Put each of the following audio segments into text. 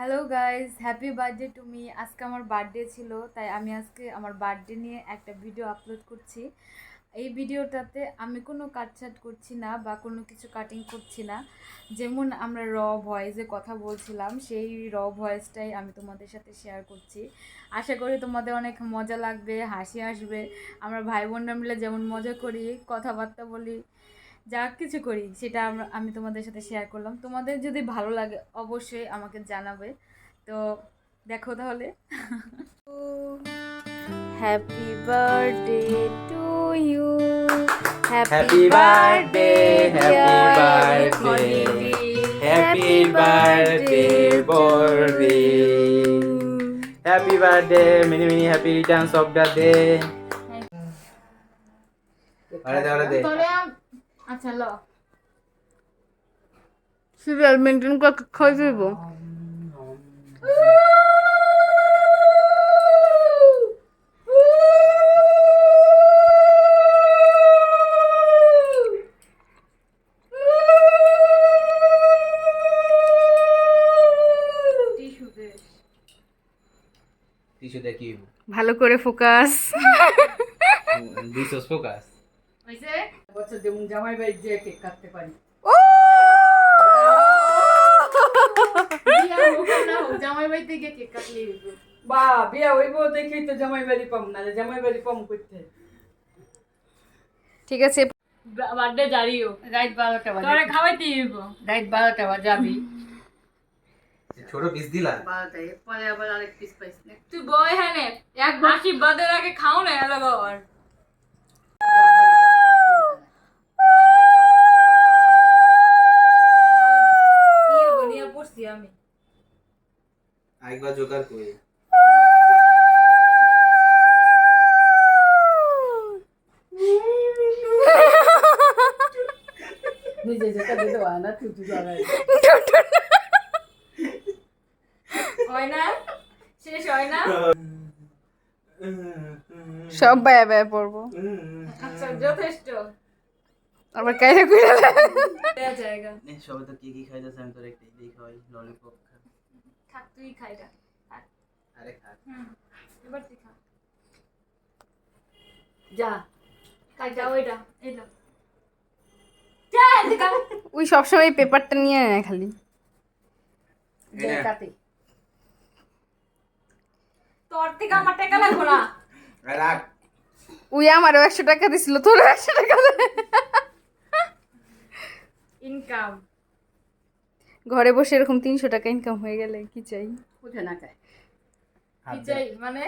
Hello guys, happy birthday to me. আজকে আমার birthday ছিল, তাই আমি আজকে আমার বার্থডে নিয়ে একটা ভিডিও আপলোড করছি। এই ভিডিওটাতে আমি কোনো কাটছাট করছি না বা কোনো কিছু কাটিং করছি না। যেমন আমরা ভয়েসে কথা বলছিলাম, সেই ভয়েসটাই আমি তোমাদের সাথে শেয়ার করছি। আশা করি তোমাদের অনেক মজা লাগবে, হাসি আসবে। আমরা ভাই বোনরা মিলে যেমন মজা করি, কথাবার্তা বলি, যা কিছু করি সেটা আমি তোমাদের সাথে শেয়ার করলাম। তোমাদের যদি ভালো লাগে অবশ্যই আমাকে জানাবে। তো দেখো তাহলে। Happy birthday to you, happy birthday happy birthday বর্দি happy birthday many many happy returns of the day. আরে দে আচ্ছা ল সিরিয়াল মেনটেন করে খাই দিব। টিস্যু দেখি ভালো করে ফোকাস। দিছস ফোকাস হইছে বছর যেমন জামাই বাড়ি যে কেক কাটতে পারি। ও বিয়া হোক না হোক জামাই বাড়িতে গিয়ে কেক কাটলেই হইব। বা বিয়া হইব দেখেই তো জামাই বাড়ি পাম না, জামাই বাড়ি পাম করতে। ঠিক আছে, বার্থডে জারিও রাত 12টা বাজে তোরে খাওয়াইতে হইব। রাত 12টা বাজে যাবি ছোট পিস দিলা 12টা পরে আবার আরেক পিস পাইছ না। তুই বয় হ্যাঁ এক আশীর্বাদের আগে খাও না এলাকা আর নিয়ে পড়ছি আমি। আরেকবার জোকার কই নিজে যেটা দিতে হয় না তুই জানাই হয় না, শেষ হয় না, সব বায়া বায়া পড়বো। আচ্ছা যথেষ্ট। আবার কাইরা কইরা দেয়া জায়গা সবাই তো কি খাইতেছে, আমি তোর একটাই দেই খাওয়াই ললিপপ খা। থাক, তুই খাইটা। আরে খা এবার তুই খা। যা কাইটা ওইটা এইটা যা এদিকে আয়। ওই সবসময় পেপারটা নিয়ে নেয় খালি। যে কাটে তোর থেকে আমার টাকা লাগবো না। রাখ ওই আমারও 100 টাকা দিছিল, তোর 100 টাকা দে। ইনকাম ঘরে বসে এরকম 300 টাকা ইনকাম হয়ে গেলে কি চাই? উঠে না খায়। কি চাই মানে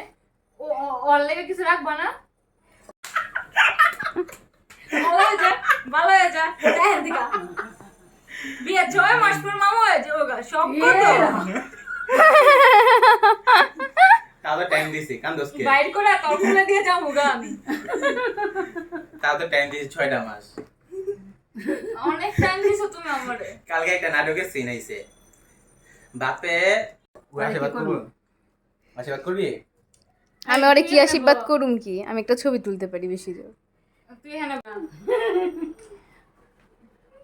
ওর লেগে কিছু রাখবা না? ভালো হয়ে যা, ভালো হয়ে যা। যা এদিকে আয়। বিয়ে 6 মাস পর মামা হয়ে যাবো গা, সব কত তাও তো টাইম দিছি কান্দোসকে বাইর করে তোর খুলে দিয়ে যাবো গা আমি। তাও তো টাইম দিছি 6টা মাস। অনেক টাইম দিছো তুমি আমারে। কালকে একটা নাটকের সিন আইছে, বাপে আশীর্বাদ করবো, আশীর্বাদ করবি। আমি ওরে কি আশীর্বাদ করুম কি? আমি একটা ছবি তুলতে পারি বেশি জোর। তুই হ্যাঁ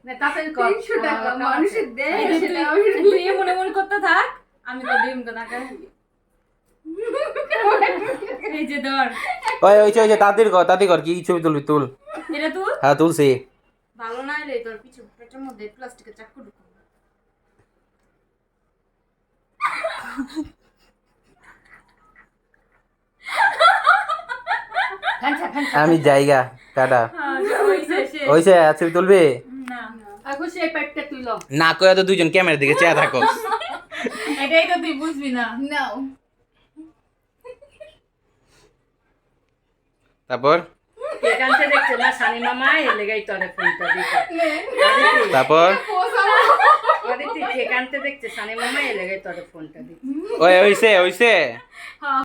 না তাতে 300 টাকা মানুষের দেয় সেটা তুই মনে মনে করতে থাক, আমি তো দিম তো টাকা। এই যে ধর, ওই তাড়াতাড়ি কর কি ছবি তুলবি তুল। এটা তুই হ্যাঁ তুলছি। ভালো না রে, তোর পিছু পেটের মধ্যে প্লাস্টিকের চাকু ঢুকো। আমি জায়গা টাটা হইছে। ছবি তুলবি না আগো সেই প্যাকটা তুইলো না কইয়া তো দুইজন ক্যামেরা দিকে চেয়ে থাকো। এটাই তো তুই বুঝবি না। নাও। তারপর কেকানতে দেখছে না সানি মামা এর লেগাই তোরে ফোনটা দিতে। তারপর আদিতি কেকানতে দেখছে সানি মামা এর লেগাই তোরে ফোনটা দিতে। ওই হইছে